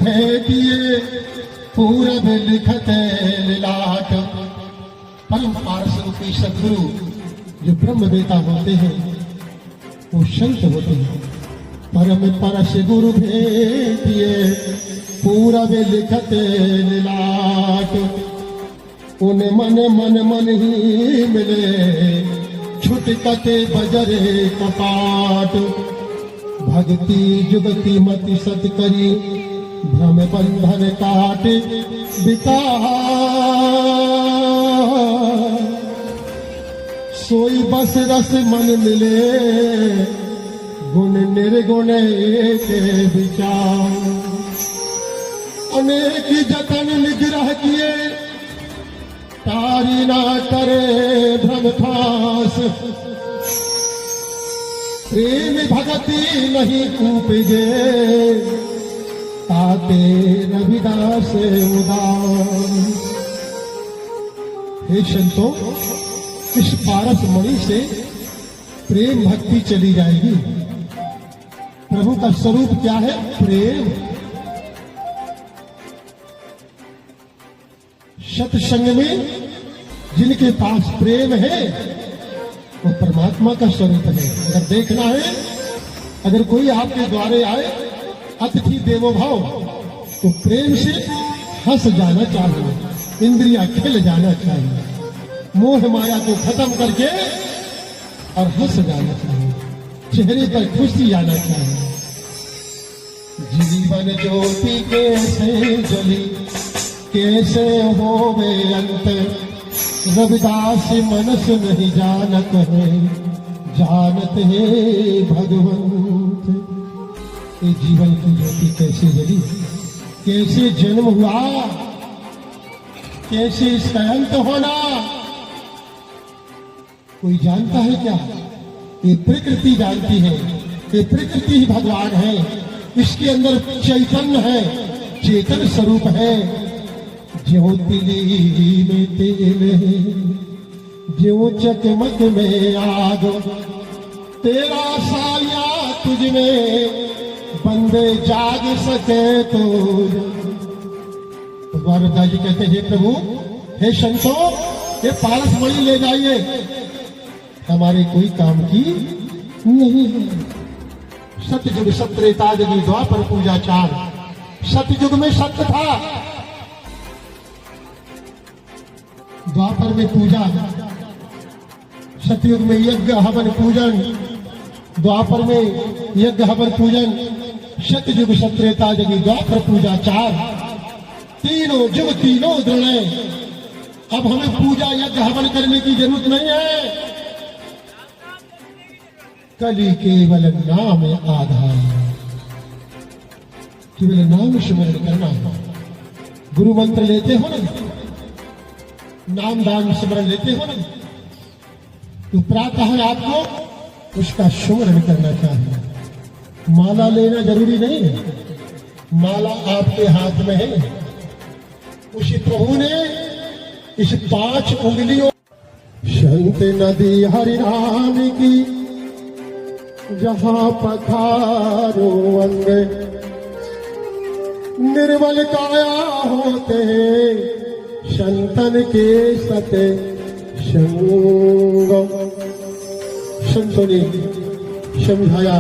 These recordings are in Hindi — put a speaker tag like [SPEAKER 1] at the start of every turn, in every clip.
[SPEAKER 1] भेटिए पूरब लिखते ललाट। परम पारस रूपी सदगुरु जो ब्रह्म वेता होते हैं वो संत होते हैं। परम परस गुरु भेटिए पूरब लिखते ललाट। उन मन मन मन ही मिले छुटकते बजरे कपाट। भक्ति जुगति मति सत करी भ्रम बंधन काट विकार। सोई बस रस मन मिले गुण निर्गुण एक विचार। अनेक जतन निग्रह किए तारी ना करे भ्रम फास। प्रेम भगति नहीं कूपजे ताते रविदास उदास। हे संतों, इस पारस मणि से प्रेम भक्ति चली जाएगी। प्रभु का स्वरूप क्या है? प्रेम। सत्संग में जिनके पास प्रेम है वो परमात्मा का स्वरूप है। अगर देखना है, अगर कोई आपके द्वारे आए अतिथि देवो भव, तो प्रेम से हंस जाना चाहिए, इंद्रियां खिल जाना चाहिए, मोह माया को खत्म करके और हंस जाना चाहिए, चेहरे पर खुशी आना चाहिए। जीवन ज्योति कैसे जली कैसे होवे अंत। रविदास मनस नहीं जानत है जानत है भगवंत। ये जीवन की ज्योति कैसे जली, कैसे जन्म हुआ, कैसे इसका अंत होना, कोई जानता है क्या? ये प्रकृति जानती है। ये प्रकृति ही भगवान है। इसके अंदर चैतन्य है, चेतन स्वरूप है। ज्योति में तेल है, ज्यो चकमक में आग। तेरा साया तुझ में बंदे जाग सके तो। द्वारका जी कहते हैं, प्रभु हे संतों, ये पारस मणि ले जाइए, हमारे कोई काम की नहीं है। सतयुग सत्रेता जगी द्वापर पूजा चार। सतयुग में सत्य था, द्वापर में पूजा, सतयुग में यज्ञ हवन पूजन, द्वापर में यज्ञ हवन पूजन, सतयुग सत्रेता जगी द्वापर पूजा चार। तीनों युग तीनों दृढ़। अब हमें पूजा यज्ञ हवन करने की जरूरत नहीं है। कली केवल नाम आधार, केवल नाम स्मरण करना है। गुरु मंत्र लेते हो ना, नाम दान स्मरण लेते हो ना, तो प्रातः आपको उसका स्मरण करना चाहिए। माला लेना जरूरी नहीं है, माला आपके हाथ में है। उसी प्रभु ने इस 5 उंगलियों संत नदी हरिनाम की जहां पखारो अंग। निर्मल काया होते संतन के सते संग। संतों ने समझाया,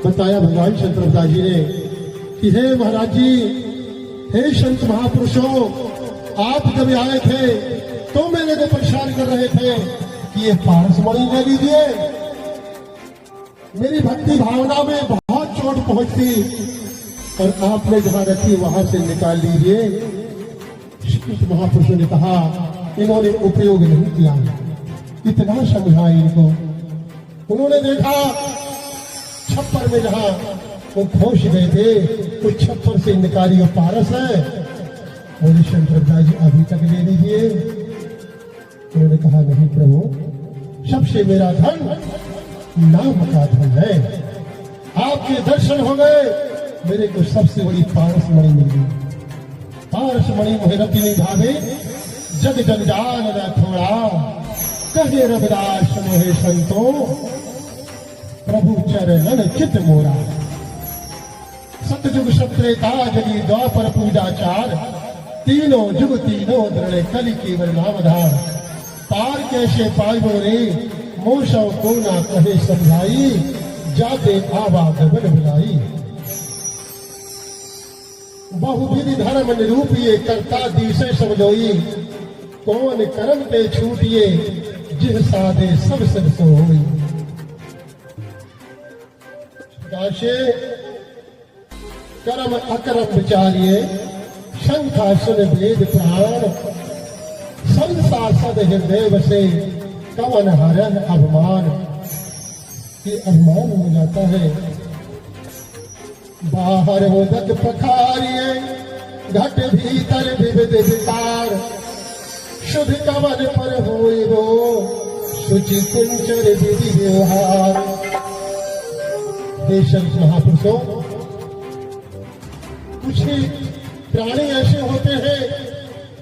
[SPEAKER 1] बताया भगवान शंकरदास जी ने कि हे महाराज जी, हे संत महापुरुषों, आप जब आए थे तो मेरे को परेशान कर रहे थे कि ये पारस मणि ले लीजिए, मेरी भक्ति भावना में बहुत चोट पहुंचती, और आपने जहां रखी वहां से निकाल लीजिए। महापुरुषों ने कहा, इन्होंने उपयोग नहीं किया, इतना समझा इनको। उन्होंने देखा छप्पर में जहां वो खोश गए थे, तो छप्पर से निकाली वो पारस है। बोले शंकरदास जी अभी तक ले लीजिए। उन्होंने कहा, नहीं प्रभु, सबसे मेरा धन नाम का धन है। आपके दर्शन हो गए, मेरे को सबसे बड़ी पारस मणि मिल गई। पारस मणि मोहरती नहीं भावे, जग जंजाल न थोड़ा। कहे रविदास मोहे संतो, प्रभु चरणन चित मोरा। सतयुग सत्रेता जगी द्वापर पूजाचार, तीनों जुग तीनों दृढ़ कलि केवल नामधार। पार कैसे पाइबो रे मोसौ को ना कहे समझाई, जाते आवा गगन बिलाई। बहुविधि धर्म निरूपिए करता दिसे समझोई, कौन कर्म पे छूटिए जिह साधे सब सब सो होई। दाशे कर्म अकर्म विचारिए, शंखा सुन वेद पुराण। संसार सद हृदय बसे, कवन हरण अभिमान। ये अभिमान हो जाता है। बाहर उदक पखारिए, घट भीतर विविध विकार। शुभ कवन पर होए वो, शुचि कुंचर विधि व्यवहार। देशंत महापुरुषों, कुछ ही प्राणी ऐसे होते हैं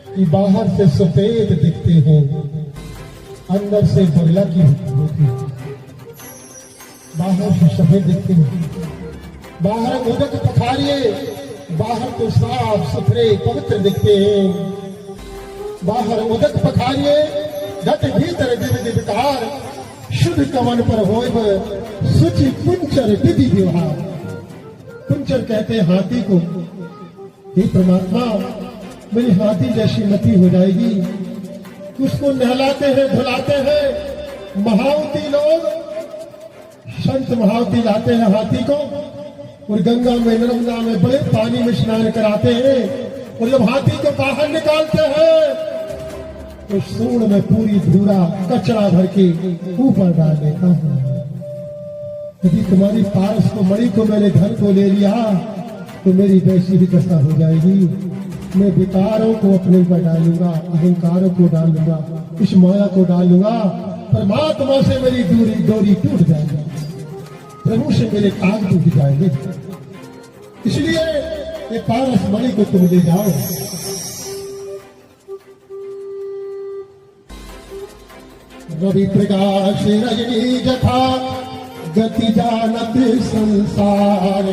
[SPEAKER 1] कि बाहर से सफेद दिखते हैं, अंदर से बगला की होती है। बाहर से सफेद दिखते हैं, बाहर उदक पखारिए, बाहर तो साफ सुथरे पवित्र दिखते हैं। बाहर उदक पखारिए, घट भीतर विविध विकार। शुद्ध कवन पर होय शुचि कुंचर विधि व्यवहार। कुंचर कहते हैं हाथी को। हे परमात्मा, मेरी हाथी जैसी मति हो जाएगी। उसको नहलाते हैं धुलाते हैं महावती लोग, संत महावती लाते हैं हाथी को और गंगा में नर्मदा में बड़े पानी में स्नान कराते हैं। और जब हाथी को बाहर निकालते हैं तो सूंड में पूरी धूरा कचरा भर के ऊपर डाल देता हूं। यदि तुम्हारी पारस को मणि को मैंने घर को ले लिया तो मेरी वैसी ही दशा हो जाएगी। मैं विकारों को अपने ऊपर डालूंगा, अहंकारों को डालूंगा, इस माया को डालूंगा। परमात्मा से मेरी डोरी टूट जाएगी, प्रभु से मेरे काग टूट जाएंगे। इसलिए ये पारस मणि को तुम ले जाओ। रवि प्रकाश रजनी जथा, गति जानत संसार।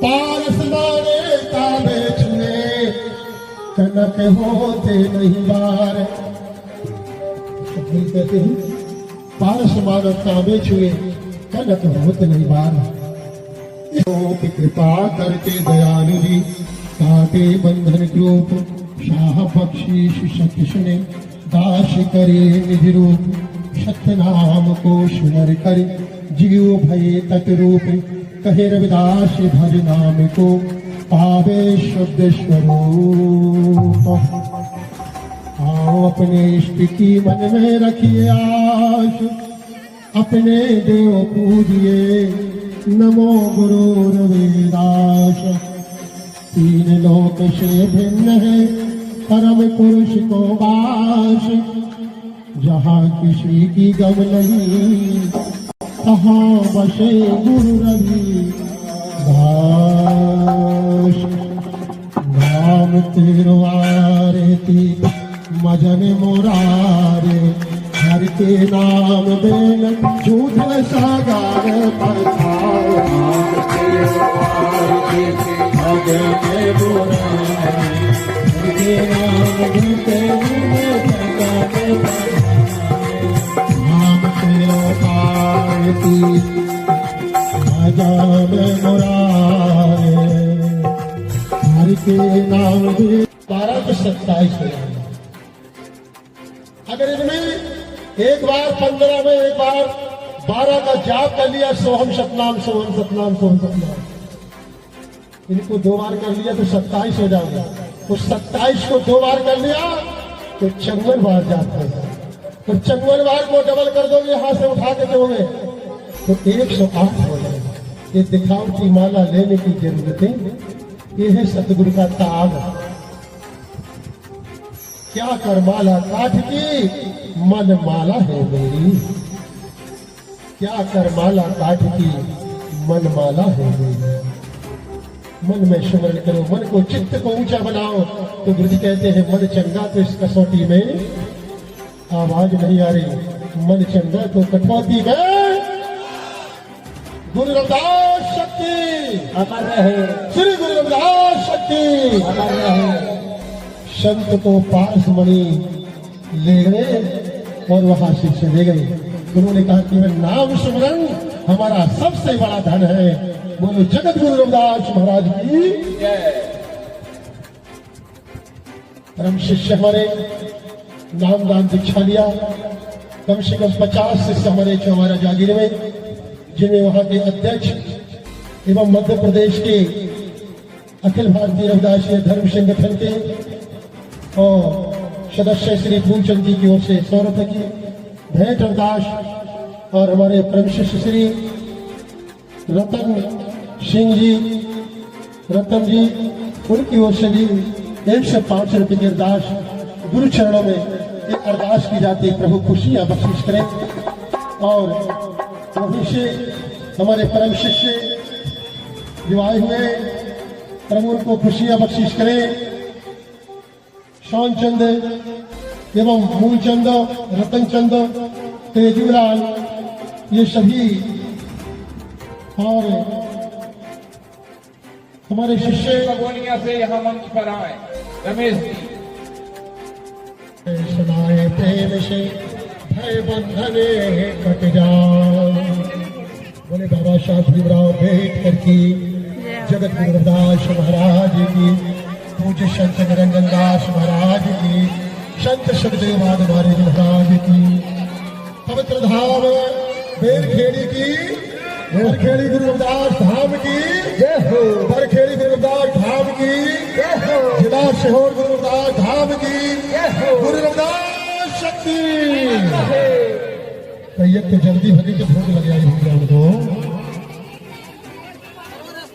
[SPEAKER 1] पारस माने ताबे छुए, कनक होते नहीं बार। कहते हैं पारस मानव ताबे छुए, कनक होते नहीं बार। कृपा करके दयालु जी, काटे बंधन ग्रूप। शाह बख्शीश सत्य सुने, दास करे निज रूप। सत्य नाम को सुमर कर, जीव भय तत् रूप। कहे रविदास भज नाम को, पावे शुद्ध स्वरूप। आओ अपने इष्ट की मन में रखिए आश, अपने देव पूजिए नमो गुरु रविदास। तीन लोक से भिन्न है परम पुरुष को वास। जहाँ किसी की गम नहीं, कहाँ बसे गुरु रविदास। नाम तेरो आरती मजन मुरारे, हर के नाम बेन झूठ सागर पठाओ। नाम तेरो आरती मजन मुरारे, हर के नाम झूठे नाम तेरो आरती मजन मुरारे, हर के नाम 12 से 27 हो जाएगा। अगर इनमें एक बार 15 में एक बार 12 का जाप कर लिया, सोहम सतनाम सोहम सतनाम सोहम सतनाम, इनको 2 बार कर लिया तो 27 हो जाएगा। उस 27 को 2 बार कर लिया तो 54 बार जाप कर। तो 54 बार को डबल कर दोगे, हाथ से उठा के दोगे तो 108 हो जाएगा। ये दिखावटी माला लेने की जरूरत है। ये है सतगुरु का ताग। क्या कर माला काठ की, मन माला है मेरी। क्या कर माला काठ की, मन माला है मेरी। मन में स्मरण करो, मन को चित्त को ऊंचा बनाओ। तो गुरु जी कहते हैं मन चंगा तो इस कसौटी में आवाज नहीं आ रही। मन चंगा तो कटौती में गुरु रविदास शक्ति,
[SPEAKER 2] अमर रहे,
[SPEAKER 1] श्री गुरु रविदास शक्ति।
[SPEAKER 2] अमर रहे।
[SPEAKER 1] संत को पास मणि ले गए और वहां शिष्य ले गए। गुरु ने कहा कि वह नाम सुमरन हमारा सबसे बड़ा धन है। बोलो जगत गुरु रविदास महाराज की
[SPEAKER 2] जय।
[SPEAKER 1] परम शिष्य हमारे नाम दान दीक्षा लिया। कम से कम 50 शिष्य हमारे जो हमारा जागीर में, जिनमें वहां के अध्यक्ष एवं मध्य प्रदेश के अखिल भारतीय रविदासीय धर्म संगठन के और सदस्य श्री फूलचंद जी की ओर से 100 रुपए की भेंट रविदास और हमारे परम शिष्य श्री रतन सिंह जी, रतन जी, उनकी ओर से भी 105 रुपए की अरदास गुरु चरणों में एक अरदास की जाती है, प्रभु खुशियां बख्शिश करें। और वहीं से हमारे परम शिष्य जो आए हुए प्रभु उनको खुशियां बख्शिश करें। शौन चंद एवं मूलचंद, रतन चंद, तेजूलाल, ये सभी और हमारे शिष्य
[SPEAKER 2] भगवानिया से यहाँ मंच पर आए। रमेश जी
[SPEAKER 1] सुनाए प्रेम से भय बंधने कट जाए। बोले बाबा साहब भीमराव अम्बेडकर की, जगत गुरु रविदास महाराज की, पूज्य संत निरंजन दास महाराज की, संत सुखदेव महाराज महाराज की, पवित्र धाम बेरखेड़ी की, बरखेड़ी गुरु रविदास धाम की जय हो, बरखेड़ी गुरु रविदास धाम की जय हो, जिला सीहोर गुरु रविदास धाम की जय हो, गुरु रविदास शक्ति। तो ये तो जल्दी भगी के भोग लग जाए को